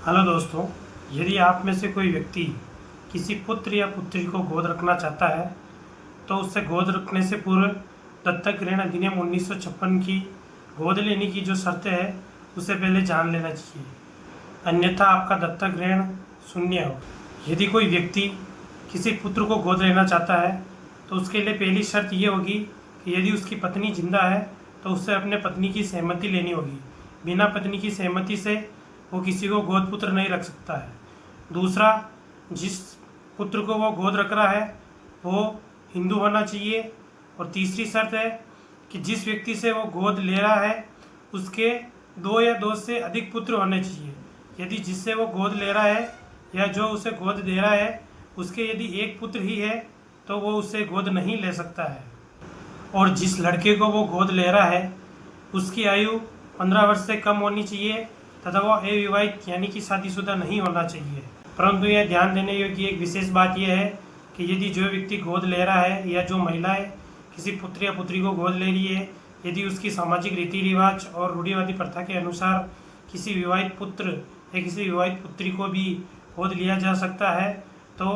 Hello दोस्तों, यदि आप में से कोई व्यक्ति किसी पुत्र या पुत्री को गोद रखना चाहता है तो उससे गोद रखने से पूर्व दत्तक ग्रहण अधिनियम 1956 की गोद लेने की जो शर्तें है उसे पहले जान लेना चाहिए, अन्यथा आपका दत्तक ग्रहण शून्य हो। यदि कोई व्यक्ति किसी पुत्र को गोद लेना चाहता है तो उसके लिए पहली शर्त ये होगी कि यदि उसकी पत्नी जिंदा है तो उससे अपने पत्नी की सहमति लेनी होगी। बिना पत्नी की सहमति से वो किसी को गोद पुत्र नहीं रख सकता है। दूसरा, जिस पुत्र को वो गोद रख रहा है वो हिंदू होना चाहिए। और तीसरी शर्त है कि जिस व्यक्ति से वो गोद ले रहा है उसके 2 या 2 से अधिक पुत्र होने चाहिए। यदि जिससे वो गोद ले रहा है या जो उसे गोद दे रहा है उसके यदि एक पुत्र ही है तो वो उससे गोद नहीं ले सकता है। और जिस लड़के को वो गोद ले रहा है उसकी आयु 15 वर्ष से कम होनी चाहिए तथा वो अविवाहित यानी कि शादीशुदा नहीं होना चाहिए। परंतु यह ध्यान देने योग्य एक विशेष बात यह है कि यदि जो व्यक्ति गोद ले रहा है या जो महिला किसी पुत्र या पुत्री को गोद ले रही है, यदि उसकी सामाजिक रीति रिवाज और रूढ़िवादी प्रथा के अनुसार किसी विवाहित पुत्र या किसी विवाहित पुत्री को भी गोद लिया जा सकता है तो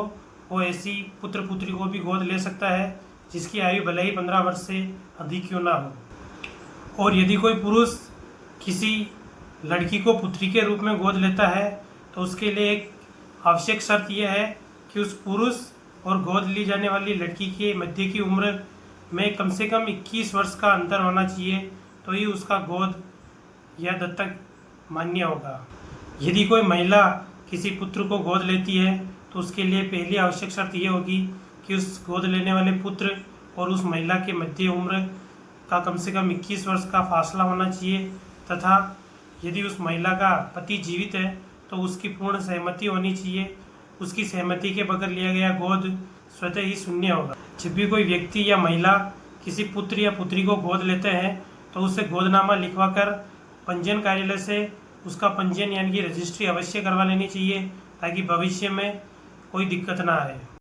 वो ऐसी पुत्र पुत्री को भी गोद ले सकता है जिसकी आयु भले ही 15 वर्ष से अधिक क्यों ना हो। और यदि कोई पुरुष किसी लड़की को पुत्री के रूप में गोद लेता है तो उसके लिए एक आवश्यक शर्त यह है कि उस पुरुष और गोद ली जाने वाली लड़की के मध्य की उम्र में कम से कम 21 वर्ष का अंतर होना चाहिए, तो ही उसका गोद या दत्तक मान्य होगा। यदि कोई महिला किसी पुत्र को गोद लेती है तो उसके लिए पहली आवश्यक शर्त यह होगी कि उस गोद लेने वाले पुत्र और उस महिला के मध्य उम्र का कम से कम 21 वर्ष का फासला होना चाहिए तथा यदि उस महिला का पति जीवित है तो उसकी पूर्ण सहमति होनी चाहिए। उसकी सहमति के बगैर लिया गया गोद स्वतः ही शून्य होगा। जब भी कोई व्यक्ति या महिला किसी पुत्र या पुत्री को गोद लेते हैं तो उसे गोदनामा लिखवाकर पंजीयन कार्यालय से उसका पंजीयन यानी कि रजिस्ट्री अवश्य करवा लेनी चाहिए ताकि भविष्य में कोई दिक्कत ना आए।